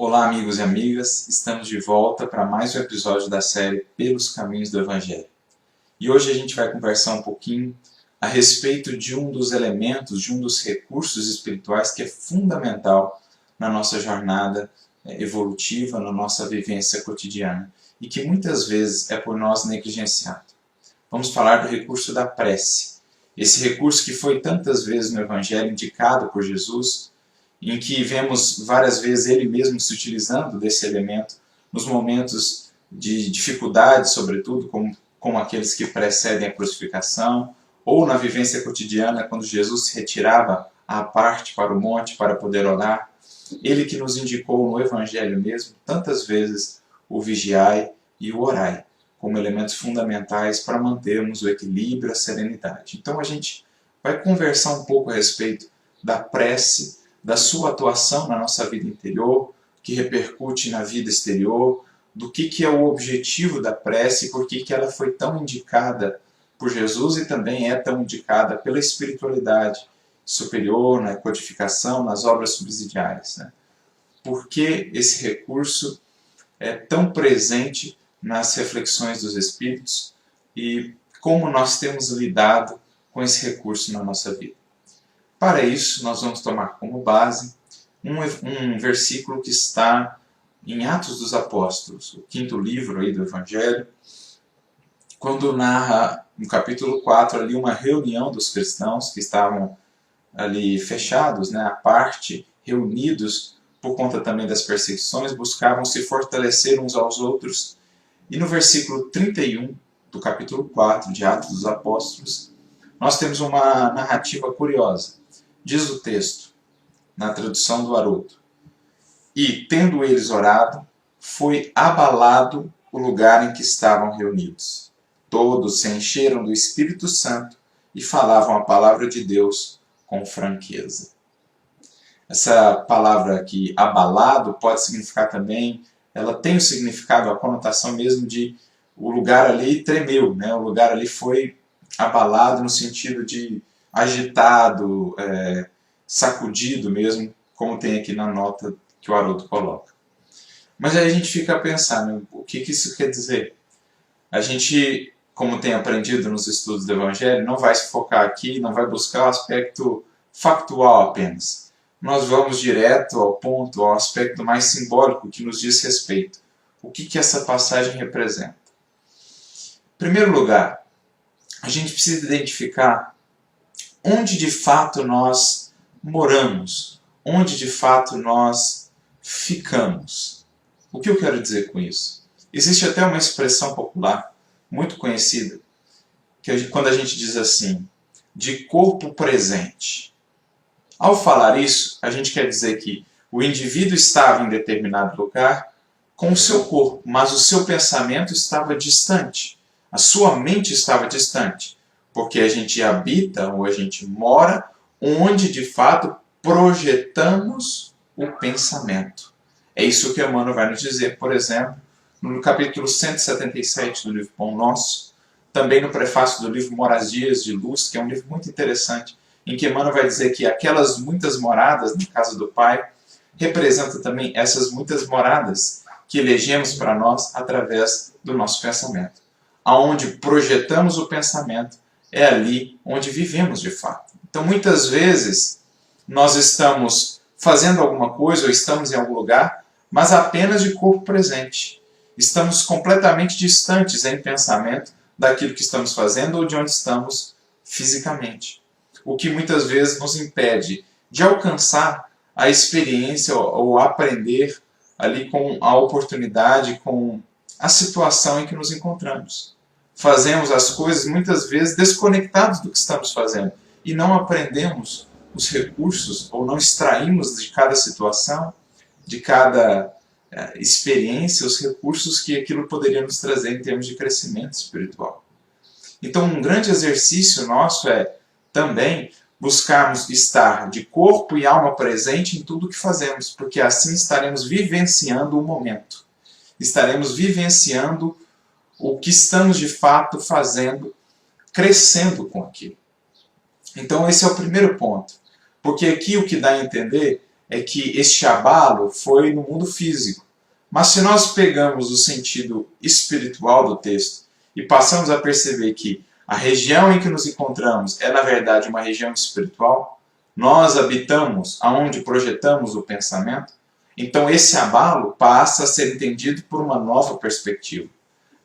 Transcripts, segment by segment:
Olá, amigos e amigas, estamos de volta para mais um episódio da série Pelos Caminhos do Evangelho. E hoje a gente vai conversar um pouquinho a respeito de um dos elementos, de um dos recursos espirituais que é fundamental na nossa jornada evolutiva, na nossa vivência cotidiana e que muitas vezes é por nós negligenciado. Vamos falar do recurso da prece. Esse recurso que foi tantas vezes no Evangelho indicado por Jesus, em que vemos várias vezes ele mesmo se utilizando desse elemento nos momentos de dificuldade, sobretudo, como aqueles que precedem a crucificação, ou na vivência cotidiana, quando Jesus se retirava à parte para o monte para poder orar. Ele que nos indicou no Evangelho mesmo, tantas vezes, o vigiai e o orai, como elementos fundamentais para mantermos o equilíbrio, a serenidade. Então a gente vai conversar um pouco a respeito da prece, da sua atuação na nossa vida interior, que repercute na vida exterior, do que é o objetivo da prece e por que ela foi tão indicada por Jesus e também é tão indicada pela espiritualidade superior, na codificação, nas obras subsidiárias. Por que esse recurso é tão presente nas reflexões dos Espíritos e como nós temos lidado com esse recurso na nossa vida. Para isso, nós vamos tomar como base um versículo que está em Atos dos Apóstolos, o quinto livro aí do Evangelho, quando narra, no capítulo 4, ali uma reunião dos cristãos que estavam ali fechados, à parte, reunidos por conta também das perseguições, buscavam se fortalecer uns aos outros. E no versículo 31 do capítulo 4 de Atos dos Apóstolos, nós temos uma narrativa curiosa. Diz o texto, na tradução do Haroldo: E, tendo eles orado, foi abalado o lugar em que estavam reunidos. Todos se encheram do Espírito Santo e falavam a palavra de Deus com franqueza. Essa palavra aqui, abalado, pode significar também, ela tem o significado, a conotação mesmo de o lugar ali tremeu, o lugar ali foi abalado no sentido de agitado, sacudido mesmo, como tem aqui na nota que o Haroldo coloca. Mas aí a gente fica a pensar, o que isso quer dizer? A gente, como tem aprendido nos estudos do Evangelho, não vai se focar aqui, não vai buscar o aspecto factual apenas. Nós vamos direto ao ponto, ao aspecto mais simbólico que nos diz respeito. O que essa passagem representa? Em primeiro lugar, a gente precisa identificar onde de fato nós moramos, onde de fato nós ficamos. O que eu quero dizer com isso? Existe até uma expressão popular muito conhecida, que quando a gente diz assim, de corpo presente. Ao falar isso, a gente quer dizer que o indivíduo estava em determinado lugar com o seu corpo, mas o seu pensamento estava distante, a sua mente estava distante, porque a gente habita ou a gente mora onde de fato projetamos o pensamento. É isso que Emmanuel vai nos dizer, por exemplo, no capítulo 177 do livro Pão Nosso, também no prefácio do livro Moradias de Luz, que é um livro muito interessante, em que Emmanuel vai dizer que aquelas muitas moradas na casa do Pai representam também essas muitas moradas que elegemos para nós através do nosso pensamento. Aonde projetamos o pensamento é ali onde vivemos de fato. Então muitas vezes nós estamos fazendo alguma coisa ou estamos em algum lugar, mas apenas de corpo presente. Estamos completamente distantes em pensamento daquilo que estamos fazendo ou de onde estamos fisicamente. O que muitas vezes nos impede de alcançar a experiência ou aprender ali com a oportunidade, com a situação em que nos encontramos. Fazemos as coisas muitas vezes desconectados do que estamos fazendo e não aprendemos os recursos ou não extraímos de cada situação, de cada experiência, os recursos que aquilo poderia nos trazer em termos de crescimento espiritual. Então um grande exercício nosso é também buscarmos estar de corpo e alma presente em tudo o que fazemos, porque assim estaremos vivenciando o momento. Estaremos vivenciando o que estamos de fato fazendo, crescendo com aquilo. Então esse é o primeiro ponto, porque aqui o que dá a entender é que este abalo foi no mundo físico. Mas se nós pegamos o sentido espiritual do texto e passamos a perceber que a região em que nos encontramos é, na verdade, uma região espiritual, nós habitamos aonde projetamos o pensamento, então esse abalo passa a ser entendido por uma nova perspectiva.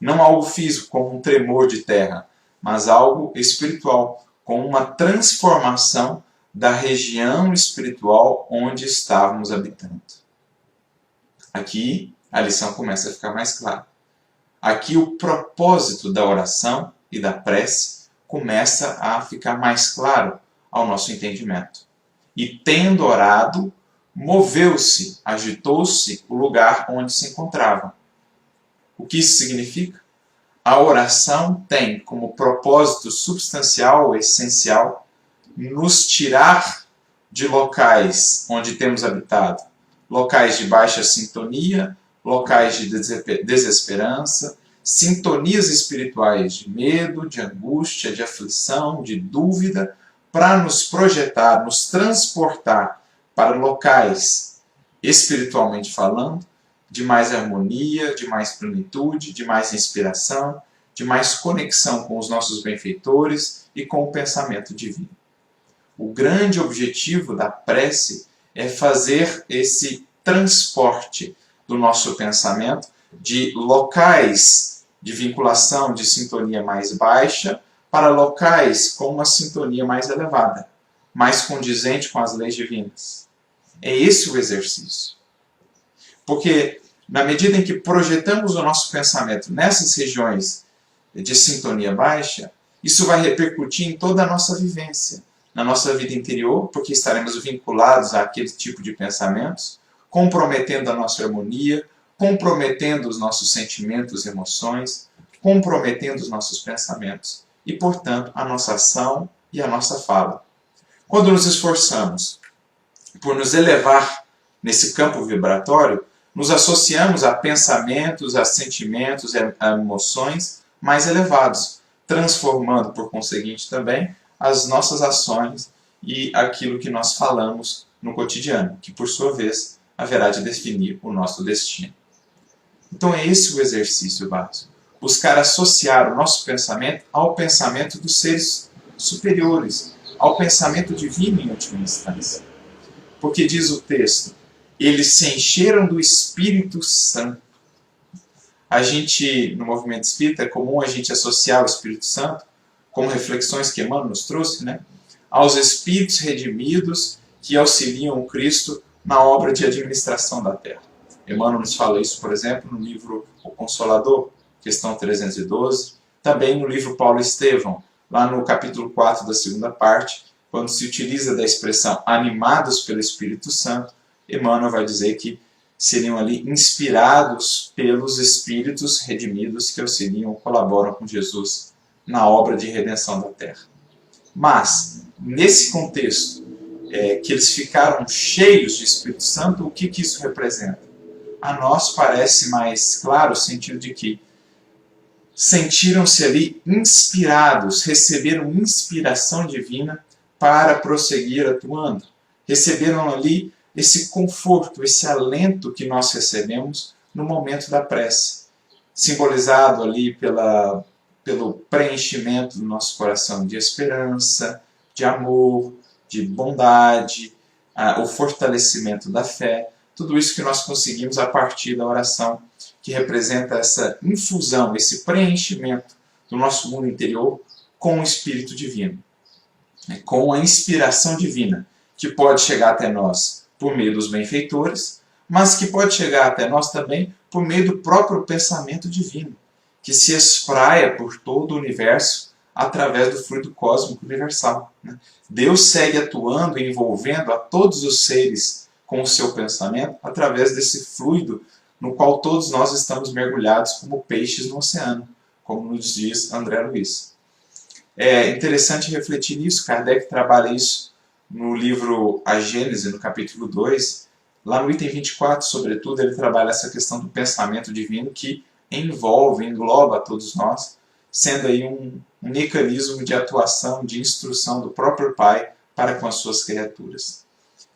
Não algo físico, como um tremor de terra, mas algo espiritual, com uma transformação da região espiritual onde estávamos habitando. Aqui a lição começa a ficar mais clara. Aqui o propósito da oração e da prece começa a ficar mais claro ao nosso entendimento. E tendo orado, moveu-se, agitou-se o lugar onde se encontrava. O que isso significa? A oração tem como propósito substancial, essencial, nos tirar de locais onde temos habitado, locais de baixa sintonia, locais de desesperança, sintonias espirituais de medo, de angústia, de aflição, de dúvida, para nos projetar, nos transportar para locais, espiritualmente falando, de mais harmonia, de mais plenitude, de mais inspiração, de mais conexão com os nossos benfeitores e com o pensamento divino. O grande objetivo da prece é fazer esse transporte do nosso pensamento de locais de vinculação, de sintonia mais baixa, para locais com uma sintonia mais elevada, mais condizente com as leis divinas. É esse o exercício. Porque, na medida em que projetamos o nosso pensamento nessas regiões de sintonia baixa, isso vai repercutir em toda a nossa vivência, na nossa vida interior, porque estaremos vinculados àquele tipo de pensamentos, comprometendo a nossa harmonia, comprometendo os nossos sentimentos e emoções, comprometendo os nossos pensamentos e, portanto, a nossa ação e a nossa fala. Quando nos esforçamos por nos elevar nesse campo vibratório, nos associamos a pensamentos, a sentimentos, a emoções mais elevados, transformando, por conseguinte, também as nossas ações e aquilo que nós falamos no cotidiano, que, por sua vez, haverá de definir o nosso destino. Então é esse o exercício básico. Buscar associar o nosso pensamento ao pensamento dos seres superiores, ao pensamento divino em última instância. Porque diz o texto, eles se encheram do Espírito Santo. A gente, no movimento espírita, é comum a gente associar o Espírito Santo, como reflexões que Emmanuel nos trouxe, aos espíritos redimidos que auxiliam o Cristo na obra de administração da Terra. Emmanuel nos fala isso, por exemplo, no livro O Consolador, questão 312, também no livro Paulo Estevão, lá no capítulo 4 da segunda parte, quando se utiliza da expressão animados pelo Espírito Santo, Emmanuel vai dizer que seriam ali inspirados pelos espíritos redimidos que auxiliam, colaboram com Jesus na obra de redenção da Terra. Mas, nesse contexto, que eles ficaram cheios de Espírito Santo, o que isso representa? A nós parece mais claro o sentido de que sentiram-se ali inspirados, receberam inspiração divina para prosseguir atuando. Receberam ali esse conforto, esse alento que nós recebemos no momento da prece, simbolizado ali pelo preenchimento do nosso coração de esperança, de amor, de bondade, o fortalecimento da fé, tudo isso que nós conseguimos a partir da oração, que representa essa infusão, esse preenchimento do nosso mundo interior com o Espírito Divino, com a inspiração divina, que pode chegar até nós por meio dos benfeitores, mas que pode chegar até nós também por meio do próprio pensamento divino, que se espraia por todo o universo através do fluido cósmico universal. Deus segue atuando e envolvendo a todos os seres com o seu pensamento através desse fluido no qual todos nós estamos mergulhados como peixes no oceano, como nos diz André Luiz. É interessante refletir nisso, Kardec trabalha isso no livro A Gênese, no capítulo 2, lá no item 24, sobretudo, ele trabalha essa questão do pensamento divino que envolve, engloba todos nós, sendo aí um mecanismo de atuação, de instrução do próprio Pai para com as suas criaturas.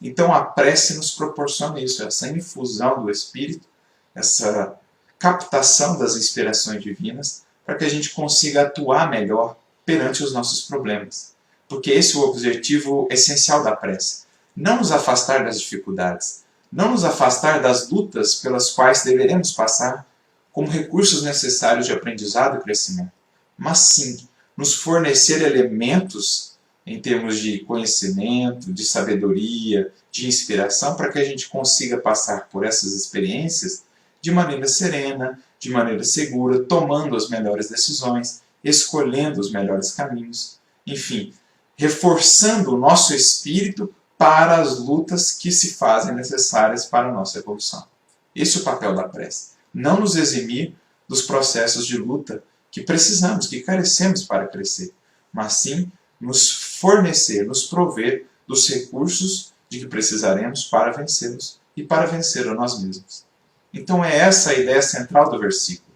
Então a prece nos proporciona isso, essa infusão do Espírito, essa captação das inspirações divinas, para que a gente consiga atuar melhor perante os nossos problemas. Porque esse é o objetivo essencial da prece. Não nos afastar das dificuldades, não nos afastar das lutas pelas quais deveremos passar como recursos necessários de aprendizado e crescimento, mas sim nos fornecer elementos em termos de conhecimento, de sabedoria, de inspiração, para que a gente consiga passar por essas experiências de maneira serena, de maneira segura, tomando as melhores decisões, escolhendo os melhores caminhos, enfim, reforçando o nosso espírito para as lutas que se fazem necessárias para a nossa evolução. Esse é o papel da prece. Não nos eximir dos processos de luta que precisamos, que carecemos para crescer, mas sim nos fornecer, nos prover dos recursos de que precisaremos para vencê-los e para vencer a nós mesmos. Então é essa a ideia central do versículo.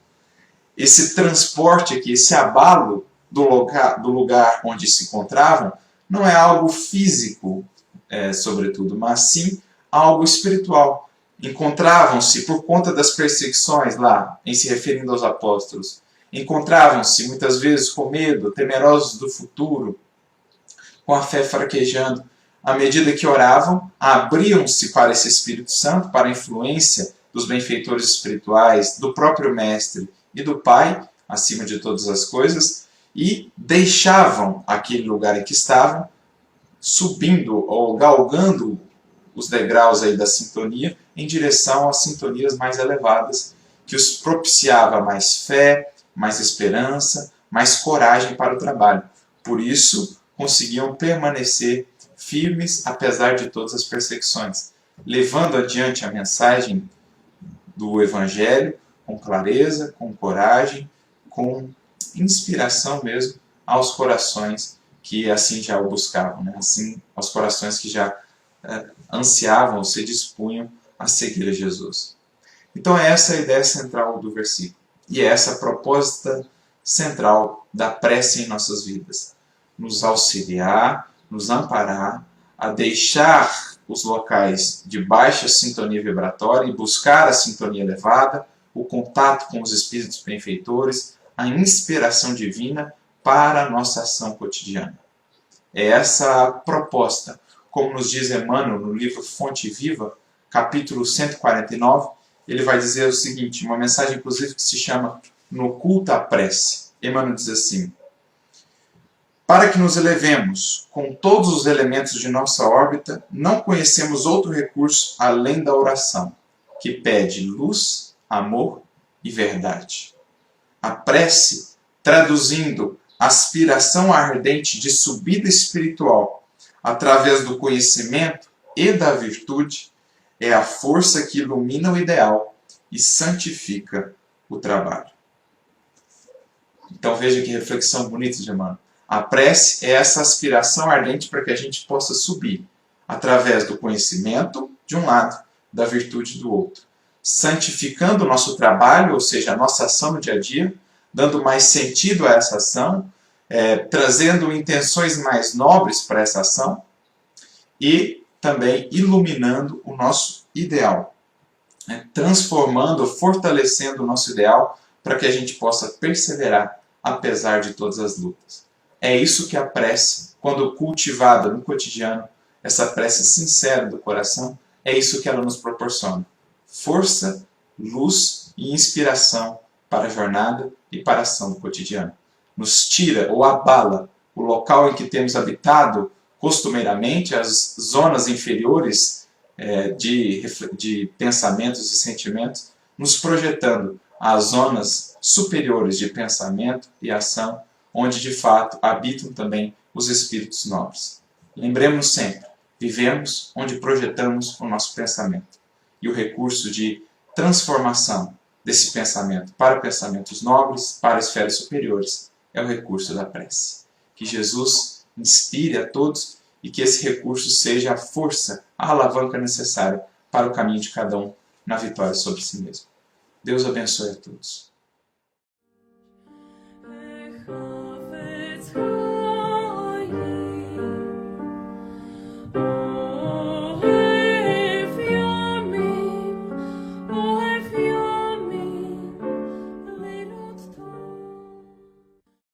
Esse transporte aqui, esse abalo do lugar onde se encontravam, não é algo físico, sobretudo, mas sim algo espiritual. Encontravam-se, por conta das perseguições lá, em se referindo aos apóstolos, encontravam-se muitas vezes com medo, temerosos do futuro, com a fé fraquejando. À medida que oravam, abriam-se para esse Espírito Santo, para a influência dos benfeitores espirituais, do próprio Mestre e do Pai, acima de todas as coisas, e deixavam aquele lugar em que estavam, subindo ou galgando os degraus aí da sintonia em direção às sintonias mais elevadas, que os propiciava mais fé, mais esperança, mais coragem para o trabalho. Por isso, conseguiam permanecer firmes apesar de todas as perseguições, levando adiante a mensagem do Evangelho com clareza, com coragem, com inspiração mesmo aos corações que assim já o buscavam, né? Assim, aos corações que já ansiavam, se dispunham a seguir a Jesus. Então é essa a ideia central do versículo. E é essa a proposta central da prece em nossas vidas. Nos auxiliar, nos amparar, a deixar os locais de baixa sintonia vibratória e buscar a sintonia elevada, o contato com os espíritos benfeitores, a inspiração divina para a nossa ação cotidiana. É essa a proposta. Como nos diz Emmanuel no livro Fonte Viva, capítulo 149, ele vai dizer o seguinte, uma mensagem inclusive que se chama No Culto à Prece. Emmanuel diz assim: para que nos elevemos com todos os elementos de nossa órbita, não conhecemos outro recurso além da oração, que pede luz, amor e verdade. A prece, traduzindo aspiração ardente de subida espiritual através do conhecimento e da virtude, é a força que ilumina o ideal e santifica o trabalho. Então veja que reflexão bonita de Emmanuel. A prece é essa aspiração ardente para que a gente possa subir, através do conhecimento de um lado, da virtude do outro, santificando o nosso trabalho, ou seja, a nossa ação no dia a dia, dando mais sentido a essa ação, trazendo intenções mais nobres para essa ação e também iluminando o nosso ideal, transformando, fortalecendo o nosso ideal para que a gente possa perseverar apesar de todas as lutas. É isso que a prece, quando cultivada no cotidiano, essa prece sincera do coração, é isso que ela nos proporciona. Força, luz e inspiração para a jornada e para a ação do cotidiano. Nos tira ou abala o local em que temos habitado costumeiramente, as zonas inferiores de pensamentos e sentimentos, nos projetando às zonas superiores de pensamento e ação, onde de fato habitam também os espíritos nobres. Lembremos sempre, vivemos onde projetamos o nosso pensamento. E o recurso de transformação desse pensamento para pensamentos nobres, para esferas superiores, é o recurso da prece. Que Jesus inspire a todos e que esse recurso seja a força, a alavanca necessária para o caminho de cada um na vitória sobre si mesmo. Deus abençoe a todos.